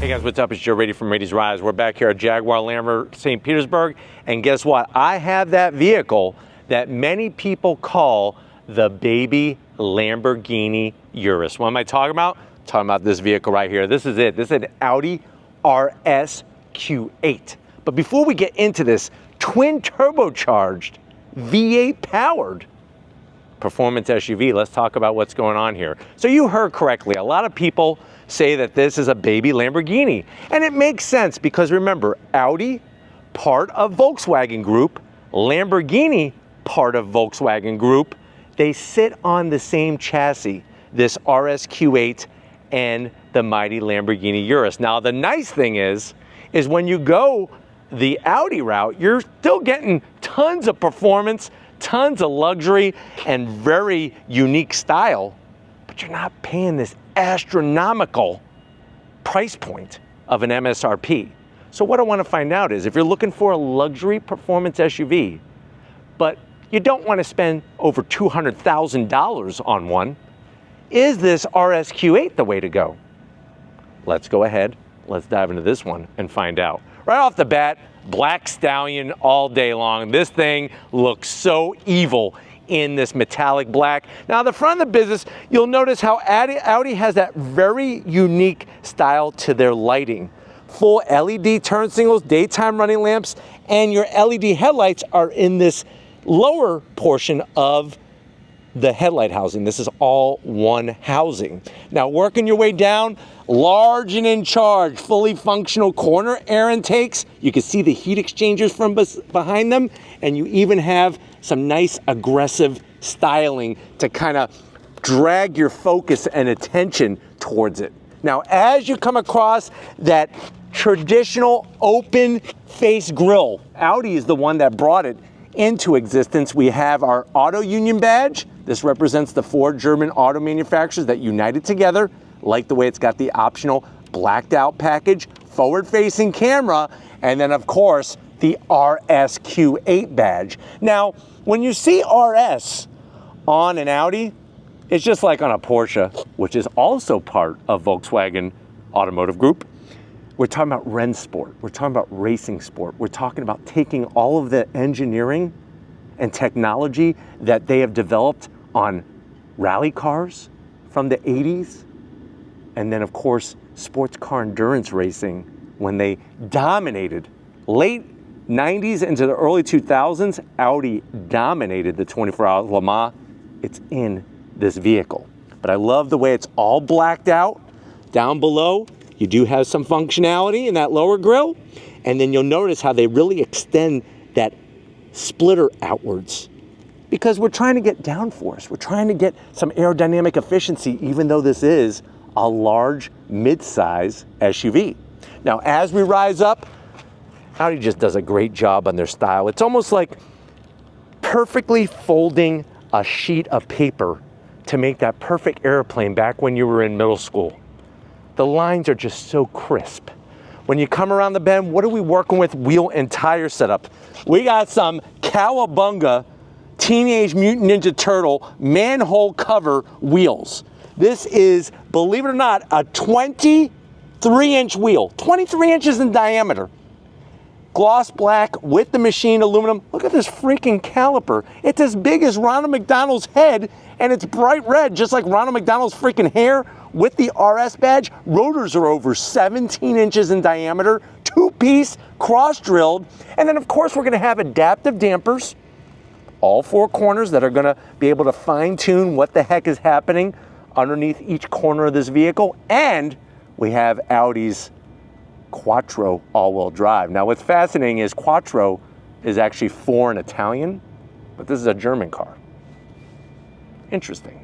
Hey guys, what's up? It's Joe Raiti from Raiti's Rise. We're back here at Jaguar Land St. Petersburg, and guess what? I have that vehicle that many people call the baby Lamborghini Urus. What am I talking about? I'm talking about this vehicle right here. This is it. This is an Audi RSQ8. But before we get into this twin turbocharged V8 powered performance SUV, let's talk about what's going on here. So you heard correctly. A lot of people say that this is a baby Lamborghini. And it makes sense because remember, Audi, part of Volkswagen Group, Lamborghini, part of Volkswagen Group, they sit on the same chassis, this RSQ8 and the mighty Lamborghini Urus. Now, the nice thing is when you go the Audi route, you're still getting tons of performance, tons of luxury, and very unique style, but you're not paying this astronomical price point of an MSRP. So what I want to find out is if you're looking for a luxury performance SUV, but you don't want to spend over $200,000 on one, is this RSQ8 the way to go? Let's go ahead, let's dive into this one and find out. Right off the bat, black stallion all day long. This thing looks so evil in this metallic black. Now, the front of the business, you'll notice how Audi has that very unique style to their lighting. Full LED turn signals, daytime running lamps, and your LED headlights are in this lower portion of the headlight housing. This is all one housing. Now, working your way down, large and in charge, fully functional corner air intakes. You can see the heat exchangers from behind them, and you even have some nice aggressive styling to kind of drag your focus and attention towards it. Now, as you come across that traditional open face grille, Audi is the one that brought it into existence. We have our Auto Union badge. This represents the 4 German auto manufacturers that united together. Like the way it's got the optional blacked out package, forward facing camera, and then of course the RSQ8 badge. Now, when you see RS on an Audi, it's just like on a Porsche, which is also part of Volkswagen Automotive Group. We're talking about Rennsport. We're talking about racing sport. We're talking about taking all of the engineering and technology that they have developed on rally cars from the 80s, and then of course sports car endurance racing when they dominated late 90s into the early 2000s. Audi dominated the 24-hour Le Mans. It's in this vehicle, but I love the way it's all blacked out. Down below, you do have some functionality in that lower grille, and then you'll notice how they really extend that splitter outwards because we're trying to get downforce. We're trying to get some aerodynamic efficiency, even though this is a large mid-size SUV. Now, as we rise up, Audi just does a great job on their style. It's almost like perfectly folding a sheet of paper to make that perfect airplane back when you were in middle school. The lines are just so crisp. When you come around the bend, what are we working with? Wheel and tire setup. We got some Cowabunga Teenage Mutant Ninja Turtle manhole cover wheels. This is, believe it or not, a 23-inch wheel, 23 inches in diameter. Gloss black with the machined aluminum. Look at this freaking caliper. It's as big as Ronald McDonald's head, and it's bright red, just like Ronald McDonald's freaking hair. With the RS badge, rotors are over 17 inches in diameter, 2-piece, cross-drilled, and then of course we're gonna have adaptive dampers, all 4 corners that are gonna be able to fine-tune what the heck is happening underneath each corner of this vehicle, and we have Audi's Quattro all-wheel drive. Now, what's fascinating is Quattro is actually 4 in Italian, but this is a German car. Interesting.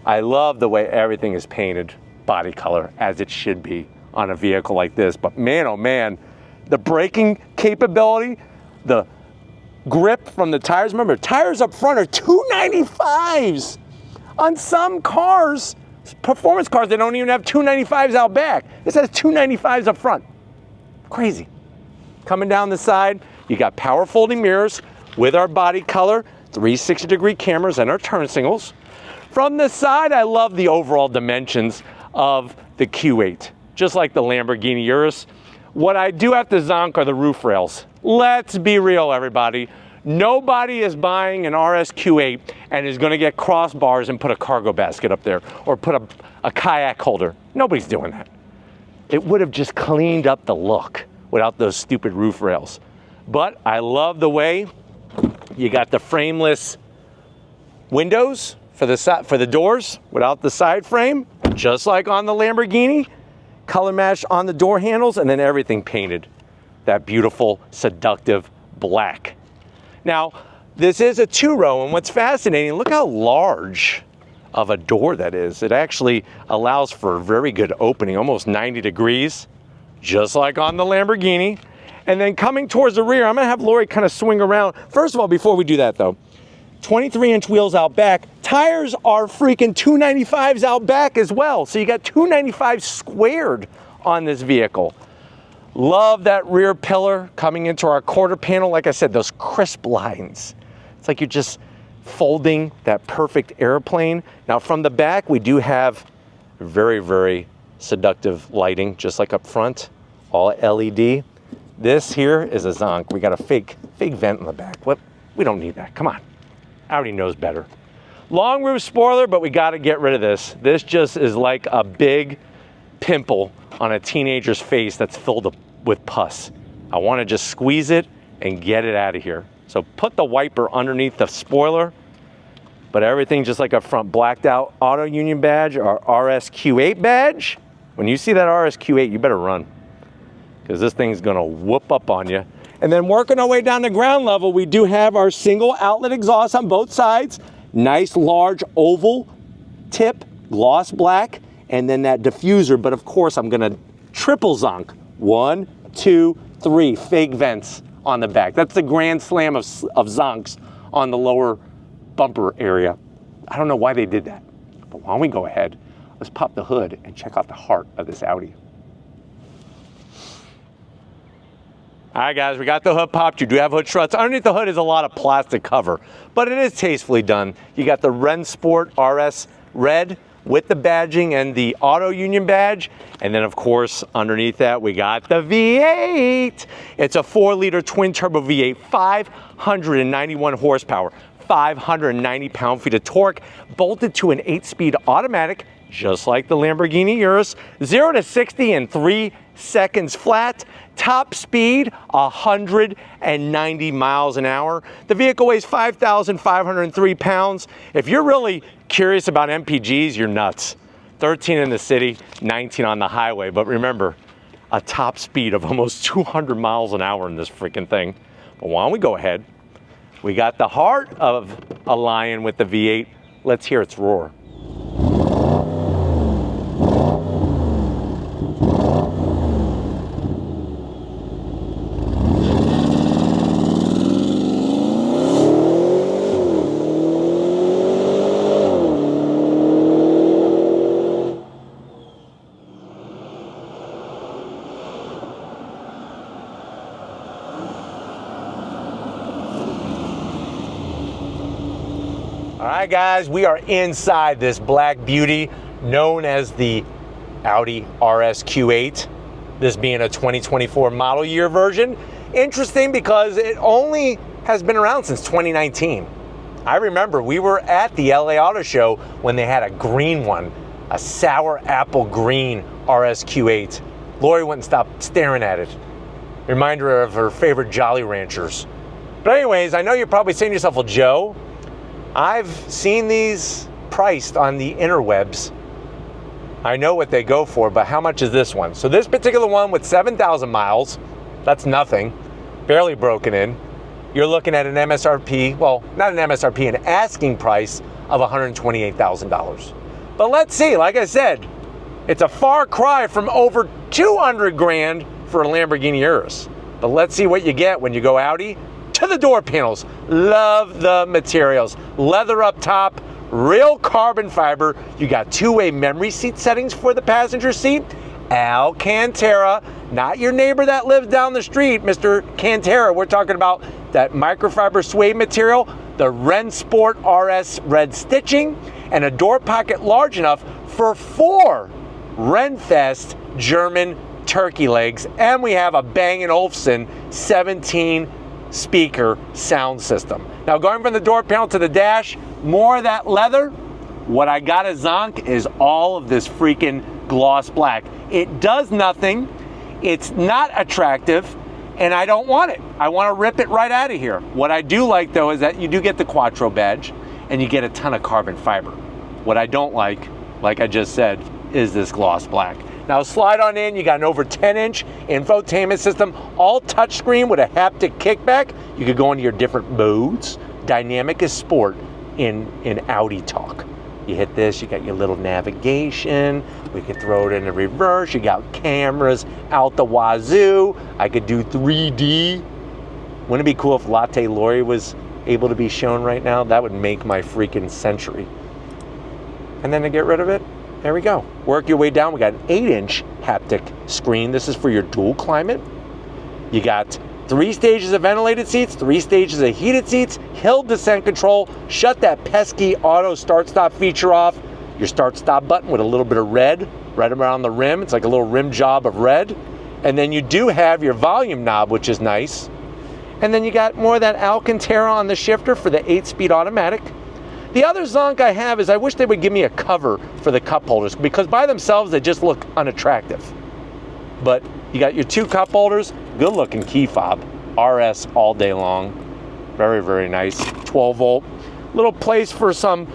I love the way everything is painted body color, as it should be on a vehicle like this. But man, oh man, the braking capability, the grip from the tires. Remember, tires up front are 295s. On some cars, performance cars, they don't even have 295s out back. This has 295s up front. Crazy. Coming down the side, you got power folding mirrors with our body color, 360-degree cameras, and our turn signals. From the side, I love the overall dimensions of the Q8. just like the Lamborghini Urus. What I do have to zonk are the roof rails. Let's be real, everybody. Nobody is buying an RSQ8 and is going to get crossbars and put a cargo basket up there or put a kayak holder. Nobody's doing that. It would have just cleaned up the look without those stupid roof rails. But I love the way you got the frameless windows for the doors without the side frame, just like on the Lamborghini. Color match on the door handles, and then everything painted that beautiful, seductive black. Now, this is a 2-row, and what's fascinating, look how large of a door that is. It actually allows for a very good opening, almost 90 degrees, just like on the Lamborghini. And then coming towards the rear, I'm gonna have Lori kind of swing around. First of all, before we do that though, 23-inch wheels out back. Tires are freaking 295s out back as well. So you got 295 squared on this vehicle. Love that rear pillar coming into our quarter panel. Like I said, those crisp lines. It's like you're just folding that perfect airplane. Now from the back, we do have very, very seductive lighting, just like up front, all LED. This here is a zonk. We got a fake vent in the back. What? We don't need that, come on. Audi knows better. Long roof spoiler, but we gotta get rid of this. This just is like a big pimple on a teenager's face that's filled up with pus. I wanna just squeeze it and get it out of here. So put the wiper underneath the spoiler, but everything just like up front. Blacked out auto union badge, our RSQ8 badge. When you see that RSQ8, you better run, because this thing's gonna whoop up on you. And then working our way down to ground level, we do have our single outlet exhaust on both sides. Nice large oval tip, gloss black, and then that diffuser. But of course, I'm gonna triple zonk. 1, 2, 3 fake vents on the back. That's the grand slam of zonks on the lower bumper area. I don't know why they did that, but why don't we go ahead, let's pop the hood and check out the heart of this Audi. All right, guys, we got the hood popped. You do have hood struts. Underneath the hood is a lot of plastic cover, but it is tastefully done. You got the Rennsport RS red with the badging and the auto union badge. And then, of course, underneath that, we got the V8. It's a 4-liter twin-turbo V8, 591 horsepower, 590 pound-feet of torque, bolted to an 8-speed automatic, just like the Lamborghini Urus. 0 to 60 in 3 seconds flat. Top speed, 190 miles an hour. The vehicle weighs 5,503 pounds. If you're really curious about MPGs, you're nuts. 13 in the city, 19 on the highway. But remember, a top speed of almost 200 miles an hour in this freaking thing. But why don't we go ahead? We got the heart of a lion with the V8. Let's hear its roar. All right, guys, we are inside this black beauty known as the Audi RSQ8, this being a 2024 model year version. Interesting because it only has been around since 2019. I remember we were at the LA Auto Show when they had a green one, a sour apple green RSQ8. Lori wouldn't stop staring at it. Reminder her of her favorite Jolly Ranchers. But anyways, I know you're probably saying to yourself, well, Joe, I've seen these priced on the interwebs. I know what they go for, but how much is this one? So this particular one with 7,000 miles, that's nothing, barely broken in. You're looking at an MSRP, well, not an MSRP, an asking price of $128,000. But let's see, like I said, it's a far cry from over 200 grand for a Lamborghini Urus. But let's see what you get when you go Audi to the door panels. Love the materials. Leather up top, real carbon fiber. You got two-way memory seat settings for the passenger seat. Alcantara, not your neighbor that lives down the street, Mr. Cantera. We're talking about that microfiber suede material, the Rennsport RS red stitching, and a door pocket large enough for 4 Renfest German turkey legs, and we have a Bang & Olufsen 17 speaker sound system. Now going from the door panel to the dash, more of that leather. What I gotta zonk is all of this freaking gloss black. It does nothing, it's not attractive, and I don't want it. I wanna rip it right out of here. What I do like though is that you do get the Quattro badge and you get a ton of carbon fiber. What I don't like I just said, is this gloss black. Now slide on in, you got an over 10-inch infotainment system, all touchscreen with a haptic kickback. You could go into your different modes. Dynamic is sport in Audi talk. You hit this, you got your little navigation. We could throw it into reverse. You got cameras out the wazoo. I could do 3D. Wouldn't it be cool if Latte Lori was able to be shown right now? That would make my freaking century. And then to get rid of it, there we go. Work your way down. We got an 8-inch haptic screen. This is for your dual climate. You got 3 stages of ventilated seats, 3 stages of heated seats, hill descent control, shut that pesky auto start-stop feature off, your start-stop button with a little bit of red right around the rim. It's like a little rim job of red. And then you do have your volume knob, which is nice. And then you got more of that Alcantara on the shifter for the 8-speed automatic. The other zonk I have is I wish they would give me a cover for the cup holders, because by themselves they just look unattractive. But you got your 2 cup holders, good looking key fob, RS all day long. Very, very nice. 12 volt. Little place for some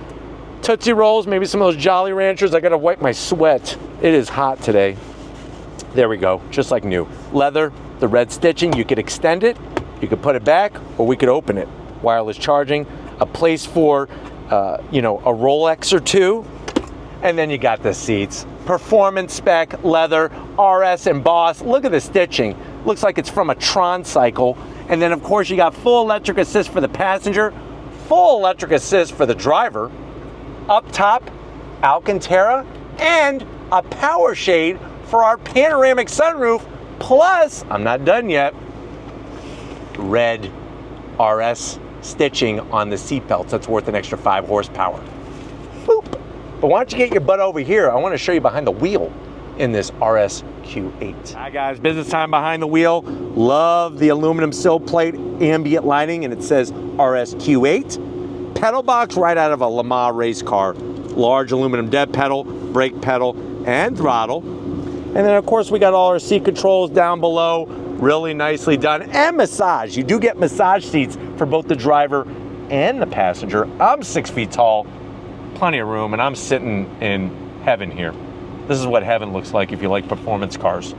Tootsie Rolls, maybe some of those Jolly Ranchers. I gotta wipe my sweat. It is hot today. There we go, just like new. Leather, the red stitching, you could extend it, you could put it back, or we could open it. Wireless charging, a place for you know, a Rolex or 2, and then you got the seats. Performance spec, leather, RS embossed. Look at the stitching. Looks like it's from a Tron cycle. And then of course you got full electric assist for the passenger, full electric assist for the driver. Up top, Alcantara, and a power shade for our panoramic sunroof. Plus, I'm not done yet, red RS stitching on the seat belts. That's worth an extra 5 horsepower. Boop. But why don't you get your butt over here? I want to show you behind the wheel in this RSQ8. Hi guys, business time behind the wheel. Love the aluminum sill plate, ambient lighting, and it says RSQ8. Pedal box right out of a Le Mans race car. Large aluminum dead pedal, brake pedal, and throttle. And then of course we got all our seat controls down below. Really nicely done. And massage. You do get massage seats for both the driver and the passenger. I'm 6 feet tall, plenty of room, and I'm sitting in heaven here. This is what heaven looks like if you like performance cars.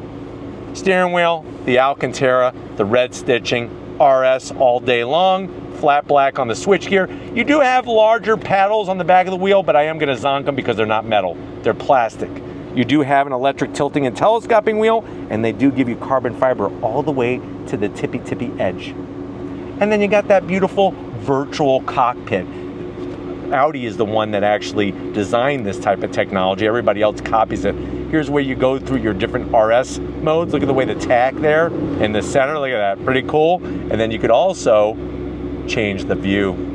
Steering wheel, the Alcantara, the red stitching, RS all day long, flat black on the switchgear. You do have larger paddles on the back of the wheel, but I am going to zonk them because they're not metal. They're plastic. You do have an electric tilting and telescoping wheel, and they do give you carbon fiber all the way to the tippy edge. And then you got that beautiful virtual cockpit. Audi is the one that actually designed this type of technology. Everybody else copies it. Here's where you go through your different RS modes. Look at the way the tack there in the center. Look at that, pretty cool. And then you could also change the view.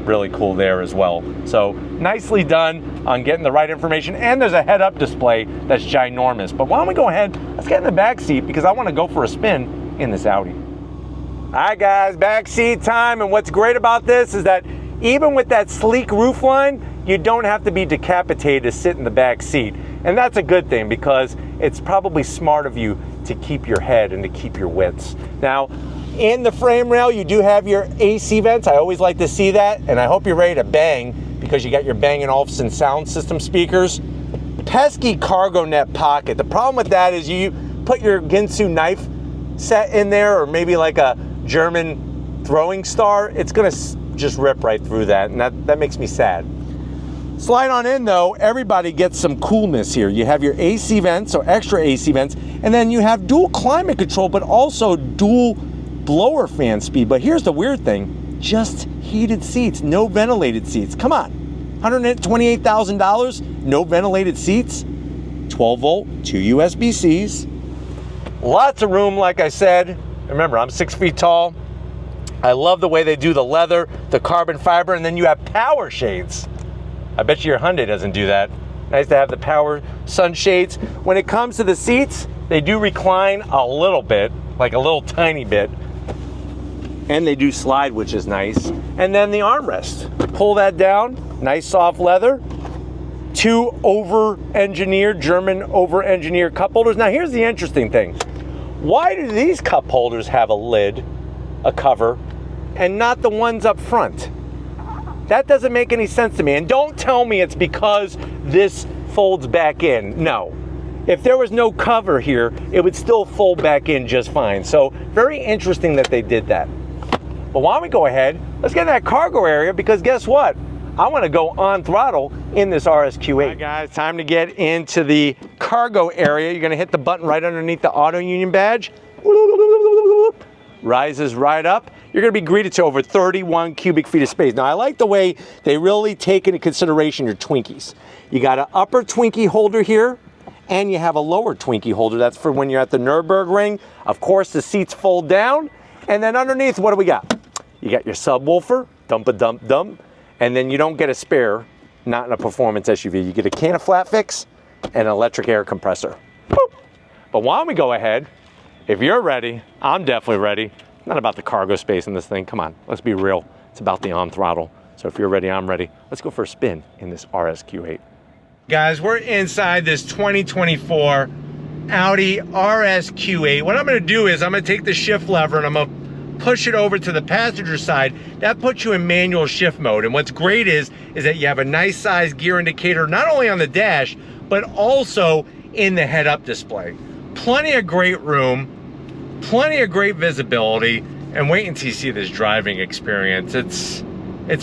Really cool there as well. So nicely done on getting the right information. And there's a head-up display that's ginormous. But why don't we go ahead, let's get in the back seat because I want to go for a spin in this Audi. All right guys, back seat time. And what's great about this is that even with that sleek roofline, you don't have to be decapitated to sit in the back seat. And that's a good thing because it's probably smart of you to keep your head and to keep your wits. Now, in the frame rail, you do have your AC vents. I always like to see that, and I hope you're ready to bang because you got your Bang & Olufsen sound system speakers. Pesky cargo net pocket. The problem with that is you put your Ginsu knife set in there, or maybe like a German throwing star, it's gonna just rip right through that, and that makes me sad. Slide on in though, everybody gets some coolness here. You have your AC vents, or extra AC vents, and then you have dual climate control, but also dual blower fan speed. But here's the weird thing, just heated seats, no ventilated seats. Come on, $128,000, no ventilated seats, 12 volt, 2 USB-Cs. Lots of room, like I said. Remember, I'm 6 feet tall. I love the way they do the leather, the carbon fiber, and then you have power shades. I bet you your Hyundai doesn't do that. Nice to have the power sunshades. When it comes to the seats, they do recline a little bit, like a little tiny bit. And they do slide, which is nice. And then the armrest. Pull that down, nice soft leather. 2 over-engineered, German over-engineered cup holders. Now here's the interesting thing. Why do these cup holders have a lid, a cover, and not the ones up front? That doesn't make any sense to me. And don't tell me it's because this folds back in. No. If there was no cover here, it would still fold back in just fine. So very interesting that they did that. But why don't we go ahead, let's get in that cargo area, because guess what? I want to go on throttle in this RSQ8. All right, guys, time to get into the cargo area. You're going to hit the button right underneath the auto union badge. Rises right up. You're going to be greeted to over 31 cubic feet of space. Now, I like the way they really take into consideration your Twinkies. You got an upper Twinkie holder here, and you have a lower Twinkie holder. That's for when you're at the Nürburgring. Of course, the seats fold down. And then underneath, what do we got? You got your subwoofer, dump-a-dump-dump. And then you don't get a spare, not in a performance SUV. You get a can of flat fix and an electric air compressor. Boop. But why don't we go ahead? If you're ready, I'm definitely ready. Not about the cargo space in this thing. Come on, let's be real. It's about the on throttle. So if you're ready, I'm ready. Let's go for a spin in this RSQ8. Guys, we're inside this 2024 Audi RSQ8. What I'm gonna do is I'm gonna take the shift lever and I'm gonna push it over to the passenger side. That puts you in manual shift mode. And what's great is that you have a nice size gear indicator, not only on the dash, but also in the head-up display. Plenty of great room, plenty of great visibility, and wait until you see this driving experience. It's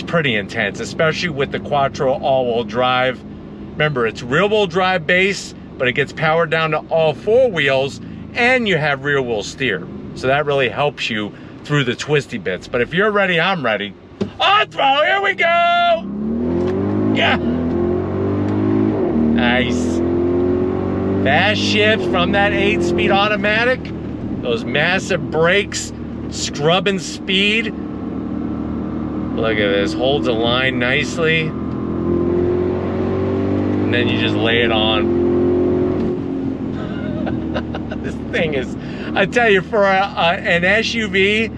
pretty intense, especially with the Quattro all-wheel drive. Remember, it's rear-wheel drive base, but it gets powered down to all 4 wheels, and you have rear-wheel steer. So that really helps you through the twisty bits. But if you're ready, I'm ready. On throttle, here we go! Yeah! Nice. Fast shift from that 8-speed automatic. Those massive brakes, scrubbing speed. Look at this, holds a line nicely. And then you just lay it on. This thing is, I tell you, for an SUV,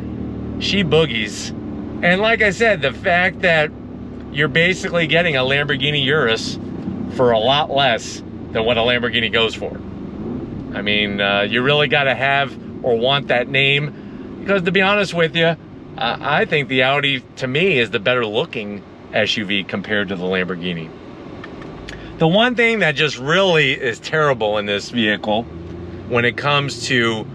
she boogies. And like I said, the fact that you're basically getting a Lamborghini Urus for a lot less than what a Lamborghini goes for. I mean, you really got to have or want that name, because to be honest with you, I think the Audi, to me, is the better looking SUV compared to the Lamborghini. The one thing that just really is terrible in this vehicle when it comes to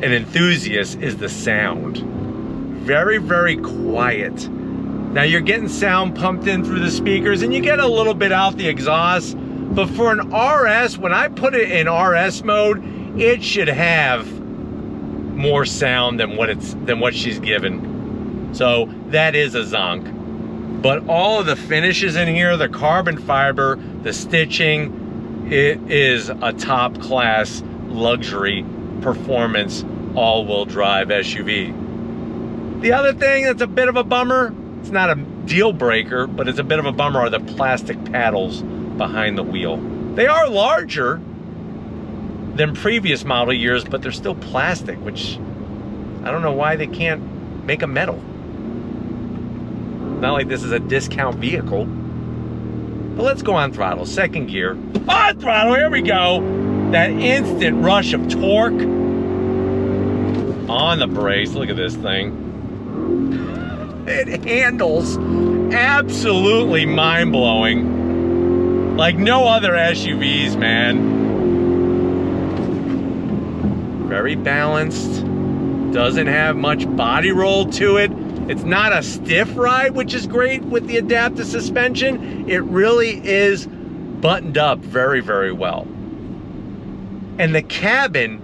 an enthusiast is the sound. Very, very quiet. Now you're getting sound pumped in through the speakers and you get a little bit out the exhaust, but for an RS, when I put it in RS mode, it should have more sound than what she's given. So that is a zonk. But all of the finishes in here, the carbon fiber, the stitching, it is a top class luxury performance all-wheel drive SUV. The other thing that's a bit of a bummer, it's not a deal breaker, but it's a bit of a bummer, are the plastic paddles behind the wheel. They are larger than previous model years, but they're still plastic, which I don't know why they can't make a metal. Not like this is a discount vehicle. But let's go on throttle, second gear. On throttle, here we go. That instant rush of torque. On the brakes, look at this thing. It handles absolutely mind-blowing. Like no other SUVs, man. Very balanced. Doesn't have much body roll to it. It's not a stiff ride, which is great with the adaptive suspension. It really is buttoned up very, very well. And the cabin,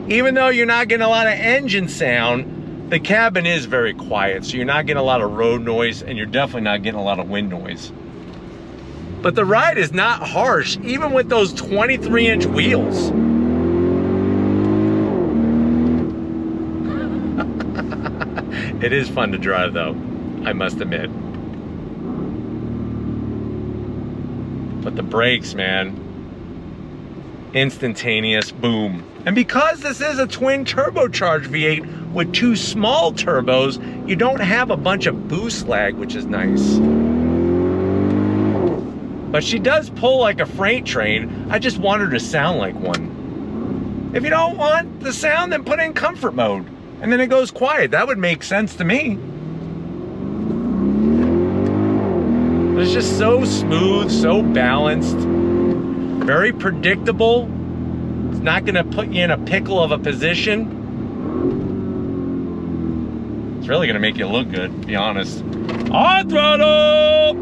even though you're not getting a lot of engine sound, the cabin is very quiet. So you're not getting a lot of road noise and you're definitely not getting a lot of wind noise. But the ride is not harsh, even with those 23-inch wheels. It is fun to drive though, I must admit. But the brakes, man, instantaneous, boom. And because this is a twin turbocharged V8 with 2 small turbos, you don't have a bunch of boost lag, which is nice. But she does pull like a freight train. I just want her to sound like one. If you don't want the sound, then put in comfort mode. And then it goes quiet. That would make sense to me. But it's just so smooth, so balanced, very predictable. It's not gonna put you in a pickle of a position. It's really gonna make you look good, to be honest. On throttle!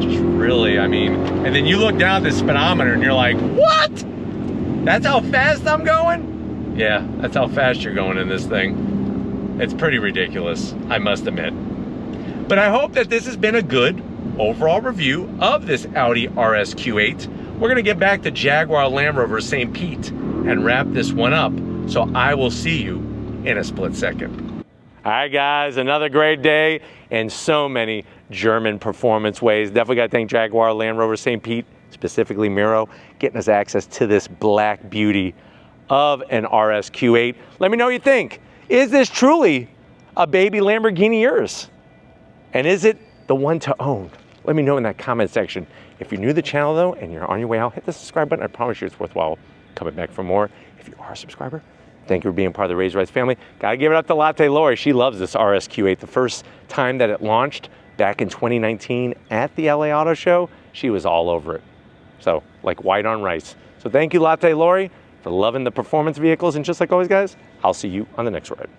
Just really, I mean, and then you look down at the speedometer and you're like, what? That's how fast I'm going? Yeah, that's how fast you're going in this thing. It's pretty ridiculous, I must admit. But I hope that this has been a good overall review of this Audi RSQ8. We're gonna get back to Jaguar Land Rover St. Pete and wrap this one up. So I will see you in a split second. All right, guys, another great day in so many German performance ways. Definitely gotta thank Jaguar Land Rover St. Pete, specifically Miro, getting us access to this black beauty of an RSQ8. Let me know what you think. Is this truly a baby Lamborghini Urus? And is it the one to own? Let me know in that comment section. If you're new to the channel though, and you're on your way out, hit the subscribe button. I promise you it's worthwhile coming back for more. If you are a subscriber, thank you for being part of the Raise Rights family. Gotta give it up to Latte Lori. She loves this RSQ8. The first time that it launched back in 2019 at the LA Auto Show, she was all over it. So, like white on rice. So thank you, Latte Lori, for loving the performance vehicles. And just like always, guys, I'll see you on the next ride.